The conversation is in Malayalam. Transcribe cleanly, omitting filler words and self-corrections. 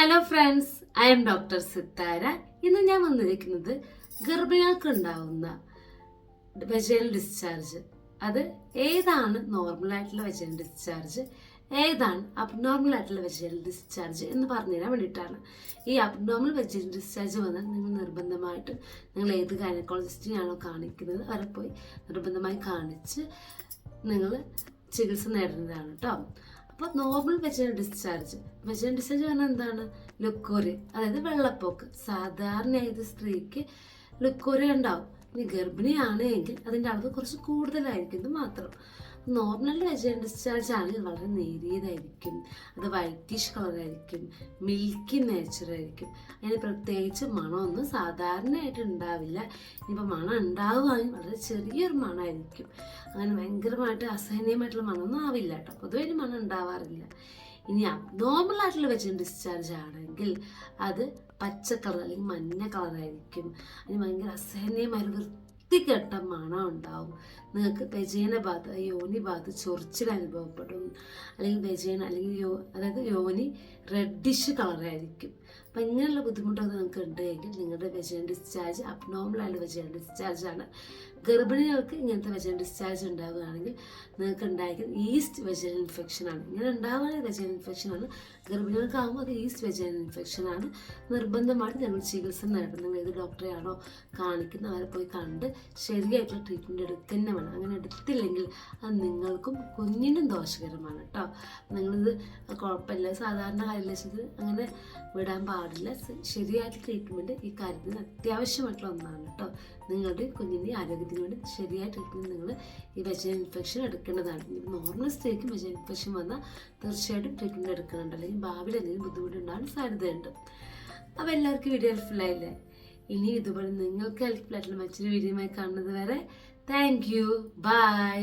Hello friends, I M doctor Sithara. ഇന്ന് ഞാൻ വന്നിരിക്കുന്നത് ഗർഭിണികൾക്ക് ഉണ്ടാവുന്ന വെജൈനൽ ഡിസ്ചാർജ്, അത് ഏതാണ് നോർമൽ ആയിട്ടുള്ള വെജൈനൽ ഡിസ്ചാർജ്, ഏതാണ് അബ്നോർമൽ ആയിട്ടുള്ള വെജൈനൽ ഡിസ്ചാർജ് എന്ന് പറഞ്ഞു തരാൻ വേണ്ടിയിട്ടാണ്. ഈ അബ്നോർമൽ വെജൈനൽ ഡിസ്ചാർജ് വന്നാൽ നിങ്ങൾ നിർബന്ധമായിട്ടും നിങ്ങൾ ഏത് ഗൈനക്കോളജിസ്റ്റിനെയാണോ കാണിക്കുന്നത് അവരെ പോയി നിർബന്ധമായി കാണിച്ച് നിങ്ങൾ ചികിത്സ നേടേണ്ടതാണ് കേട്ടോ. അപ്പോൾ നോർമൽ വെജൈനൽ ഡിസ്ചാർജ് പറഞ്ഞാൽ എന്താണ്? ലുക്കോറി, അതായത് വെള്ളപ്പോക്ക്. സാധാരണ ഏത് സ്ത്രീക്ക് ലുക്കോറി ഉണ്ടാവും. ഇനി ഗർഭിണിയാണെങ്കിൽ അതിൻ്റെ അളവ് കുറച്ച് കൂടുതലായിരിക്കും, ഇത് മാത്രം. നോർമൽ വെജൈനൽ ഡിസ്ചാർജ് ആണെങ്കിൽ വളരെ നേരിയതായിരിക്കും, അത് വൈറ്റിഷ് കളറായിരിക്കും, മിൽക്കി നേച്ചറായിരിക്കും. അതിന് പ്രത്യേകിച്ച് മണമൊന്നും സാധാരണയായിട്ട് ഉണ്ടാവില്ല. ഇനിയിപ്പോൾ മണം ഉണ്ടാവുകയാണെങ്കിൽ വളരെ ചെറിയൊരു മണമായിരിക്കും, അങ്ങനെ ഭയങ്കരമായിട്ട് അസഹനീയമായിട്ടുള്ള മണമൊന്നും ആവില്ല കേട്ടോ. പൊതുവെ അതിന് മണം ഉണ്ടാവാറില്ല. ഇനി അബ്നോർമൽ ആയിട്ടുള്ള വെജൈനൽ ഡിസ്ചാർജ് ആണെങ്കിൽ അത് പച്ച കളർ അല്ലെങ്കിൽ മഞ്ഞ കളറായിരിക്കും. അതിന് ഭയങ്കര അസഹനീയമായ വൃത്തികെട്ട മണം ഉണ്ടാവും. നിങ്ങൾക്ക് വെജൈന ഭാഗത്ത്, യോനി ഭാഗത്ത് ചൊറിച്ചിൽ അനുഭവപ്പെടും, അല്ലെങ്കിൽ വെജൈന അല്ലെങ്കിൽ അതായത് യോനി റെഡിഷ് കളറായിരിക്കും. അപ്പം ഇങ്ങനെയുള്ള ബുദ്ധിമുട്ടൊക്കെ നിങ്ങൾക്ക് ഉണ്ടെങ്കിൽ നിങ്ങളുടെ വെജൈനൽ ഡിസ്ചാർജ് അബ്നോർമൽ ആയിട്ടുള്ള വെജൈനൽ ഡിസ്ചാർജ് ആണ്. ഗർഭിണികൾക്ക് ഇങ്ങനത്തെ വെജൈനൽ ഡിസ്ചാർജ് ഉണ്ടാവുകയാണെങ്കിൽ നിങ്ങൾക്ക് ഉണ്ടായിരിക്കുന്നത് ഈസ്റ്റ് വെജൈനൽ ഇൻഫെക്ഷൻ ആണ്. ഇങ്ങനെ ഉണ്ടാവുകയാണെങ്കിൽ വെജൈനൽ ഇൻഫെക്ഷൻ ആണ്. ഗർഭിണികൾക്കാകുമ്പോൾ അത് ഈസ്റ്റ് വെജൈനൽ ഇൻഫെക്ഷൻ ആണ്. നിർബന്ധമായിട്ട് ഞങ്ങൾ ചികിത്സ നേടണം. നിങ്ങൾ ഏത് ഡോക്ടറെയാണോ കാണിക്കുന്നത് അവരെ പോയി കണ്ട് ശരിയായിട്ടുള്ള ട്രീറ്റ്മെൻറ്റ് എടുക്കുന്ന വേണം. അങ്ങനെ എടുത്തില്ലെങ്കിൽ അത് നിങ്ങൾക്കും കുഞ്ഞിനും ദോഷകരമാണ് കേട്ടോ. നിങ്ങളിത് കുഴപ്പമില്ല, സാധാരണ കാര്യത്തിൽ അങ്ങനെ വിടാൻ പാടില്ല. ശരിയായിട്ടുള്ള ട്രീറ്റ്മെൻറ്റ് ഈ കാര്യത്തിന് അത്യാവശ്യമായിട്ടുള്ള ഒന്നാണ് കേട്ടോ. നിങ്ങളുടെ കുഞ്ഞിൻ്റെ ആരോഗ്യത്തിന് വേണ്ടി ശരിയായ ട്രീറ്റ്മെൻറ്റ് നിങ്ങൾ ഈ വെജൈനൽ ഇൻഫെക്ഷൻ എടുക്കേണ്ടതാണ്. നോർമൽ സ്ത്രീക്ക് വെജൈനൽ ഇൻഫെക്ഷൻ വന്നാൽ തീർച്ചയായിട്ടും ട്രീറ്റ്മെൻറ്റ് എടുക്കുന്നുണ്ട്, അല്ലെങ്കിൽ ഭാവിയിൽ എന്തെങ്കിലും ബുദ്ധിമുട്ടുണ്ടാകാൻ സാധ്യതയുണ്ട്. അപ്പോൾ എല്ലാവർക്കും വീഡിയോ ഹെൽപ്ഫുൾ ആയില്ലേ? ഇനി ഇതുപോലെ നിങ്ങൾക്ക് ഹെൽപ്ഫുൾ ആയിട്ടുള്ള മറ്റൊരു വീഡിയോയുമായി കാണുന്നത് വരെ താങ്ക് യു, ബൈ.